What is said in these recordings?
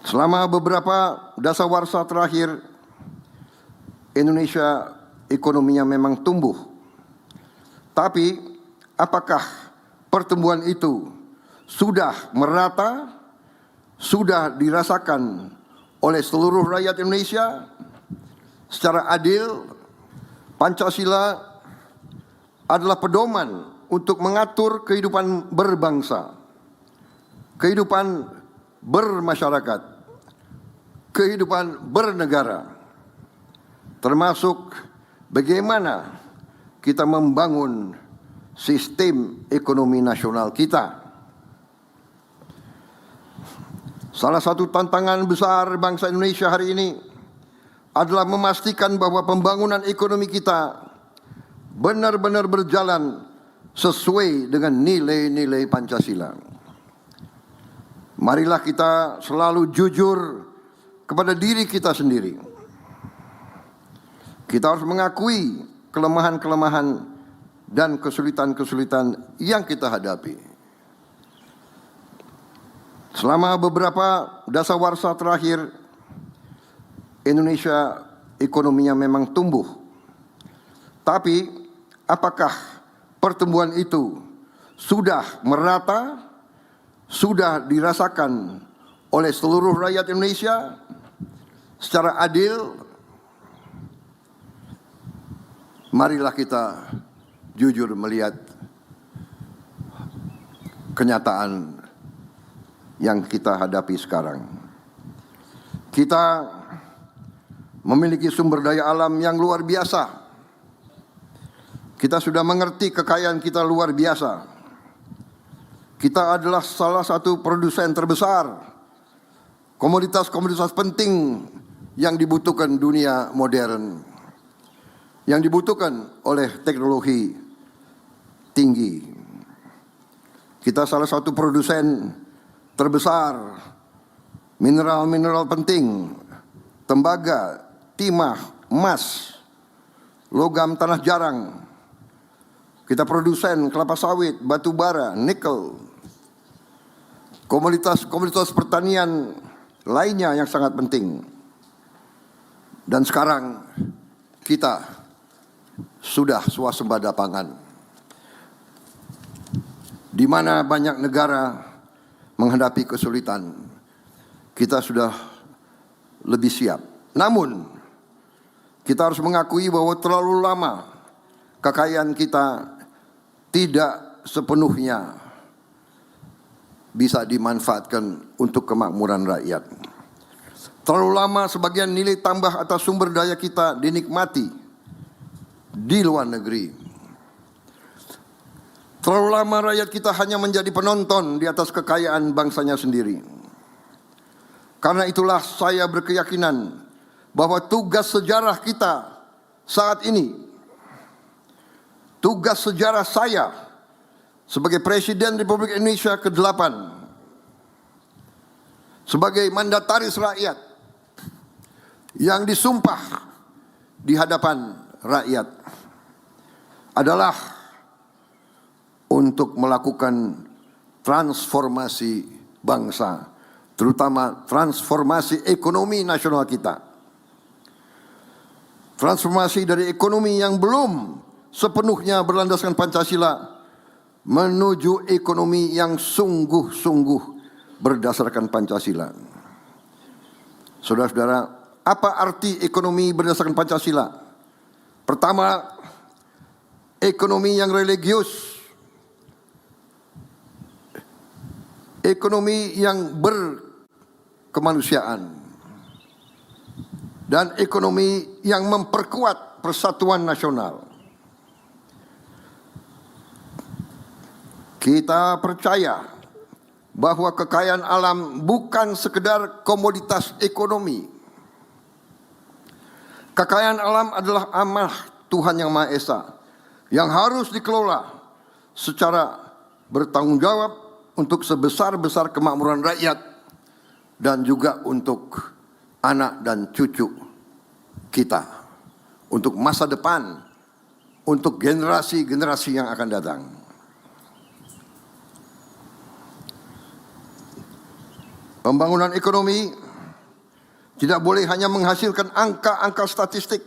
Selama beberapa dasawarsa terakhir, Indonesia ekonominya memang tumbuh. Tapi apakah pertumbuhan itu sudah merata, sudah dirasakan oleh seluruh rakyat Indonesia secara adil? Pancasila adalah pedoman untuk mengatur kehidupan berbangsa, kehidupan bermasyarakat, kehidupan bernegara, termasuk bagaimana kita membangun sistem ekonomi nasional kita. Salah satu tantangan besar bangsa Indonesia hari ini adalah memastikan bahwa pembangunan ekonomi kita benar-benar berjalan sesuai dengan nilai-nilai Pancasila. Marilah kita selalu jujur kepada diri kita sendiri. Kita harus mengakui kelemahan-kelemahan dan kesulitan-kesulitan yang kita hadapi. Selama beberapa dasawarsa terakhir, Indonesia ekonominya memang tumbuh. Tapi apakah pertumbuhan itu sudah merata, sudah dirasakan oleh seluruh rakyat Indonesia secara adil? Marilah kita jujur melihat kenyataan yang kita hadapi sekarang. Kita memiliki sumber daya alam yang luar biasa. Kita sudah mengerti kekayaan kita luar biasa. Kita adalah salah satu produsen terbesar komoditas-komoditas penting yang dibutuhkan dunia modern, yang dibutuhkan oleh teknologi tinggi. Kita salah satu produsen terbesar mineral-mineral penting, tembaga, timah, emas, logam tanah jarang. Kita produsen kelapa sawit, batu bara, nikel, komoditas pertanian lainnya yang sangat penting. Dan sekarang kita sudah swasembada pangan, di mana banyak negara menghadapi kesulitan. Kita sudah lebih siap. Namun kita harus mengakui bahwa terlalu lama kekayaan kita tidak sepenuhnya bisa dimanfaatkan untuk kemakmuran rakyat. Terlalu lama sebagian nilai tambah atas sumber daya kita dinikmati di luar negeri. Terlalu lama rakyat kita hanya menjadi penonton di atas kekayaan bangsanya sendiri. Karena itulah saya berkeyakinan bahwa tugas sejarah kita saat ini, tugas sejarah saya sebagai Presiden Republik Indonesia ke-8, sebagai mandataris rakyat yang disumpah di hadapan rakyat, adalah untuk melakukan transformasi bangsa, terutama transformasi ekonomi nasional kita. Transformasi dari ekonomi yang belum sepenuhnya berlandaskan Pancasila menuju ekonomi yang sungguh-sungguh berdasarkan Pancasila. Saudara-saudara, apa arti ekonomi berdasarkan Pancasila? Pertama, ekonomi yang religius, ekonomi yang berkemanusiaan, dan ekonomi yang memperkuat persatuan nasional. Kita percaya bahwa kekayaan alam bukan sekedar komoditas ekonomi. Kekayaan alam adalah amanah Tuhan Yang Maha Esa yang harus dikelola secara bertanggung jawab untuk sebesar-besar kemakmuran rakyat dan juga untuk anak dan cucu kita, untuk masa depan, untuk generasi-generasi yang akan datang. Pembangunan ekonomi tidak boleh hanya menghasilkan angka-angka statistik.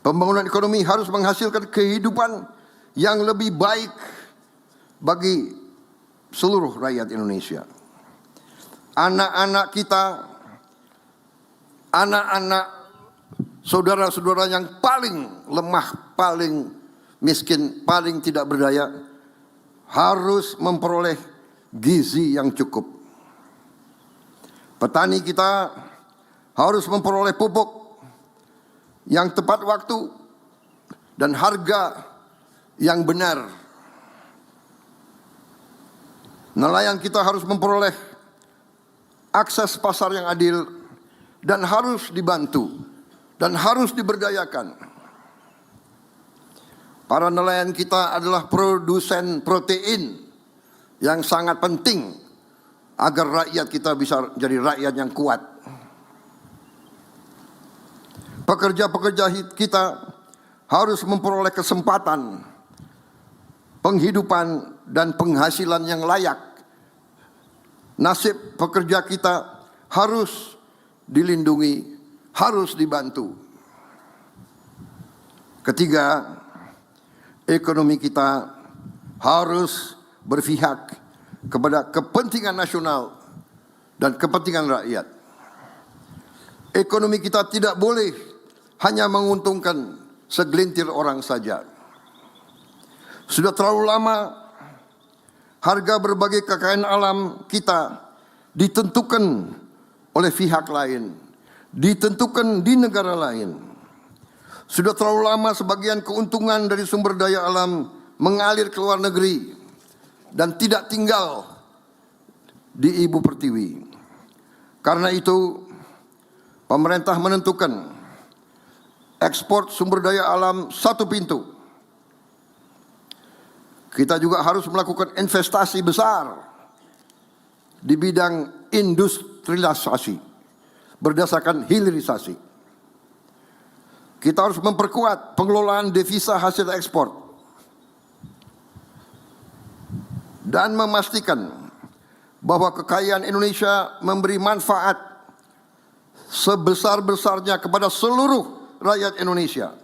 Pembangunan ekonomi harus menghasilkan kehidupan yang lebih baik bagi seluruh rakyat Indonesia. Anak-anak kita, anak-anak saudara-saudara yang paling lemah, paling miskin, paling tidak berdaya, harus memperoleh gizi yang cukup. Petani kita harus memperoleh pupuk yang tepat waktu dan harga yang benar. Nelayan kita harus memperoleh akses pasar yang adil dan harus dibantu dan harus diberdayakan. Para nelayan kita adalah produsen protein yang sangat penting agar rakyat kita bisa jadi rakyat yang kuat. Pekerja-pekerja kita harus memperoleh kesempatan penghidupan dan penghasilan yang layak. Nasib pekerja kita harus dilindungi, harus dibantu. Ketiga, ekonomi kita harus berpihak kepada kepentingan nasional dan kepentingan rakyat. Ekonomi kita tidak boleh hanya menguntungkan segelintir orang saja. Sudah terlalu lama harga berbagai kekayaan alam kita ditentukan oleh pihak lain, ditentukan di negara lain. Sudah terlalu lama sebagian keuntungan dari sumber daya alam mengalir ke luar negeri dan tidak tinggal di ibu pertiwi. Karena itu, pemerintah menentukan ekspor sumber daya alam satu pintu. Kita juga harus melakukan investasi besar di bidang industrialisasi berdasarkan hilirisasi. Kita harus memperkuat pengelolaan devisa hasil ekspor dan memastikan bahwa kekayaan Indonesia memberi manfaat sebesar-besarnya kepada seluruh rakyat Indonesia.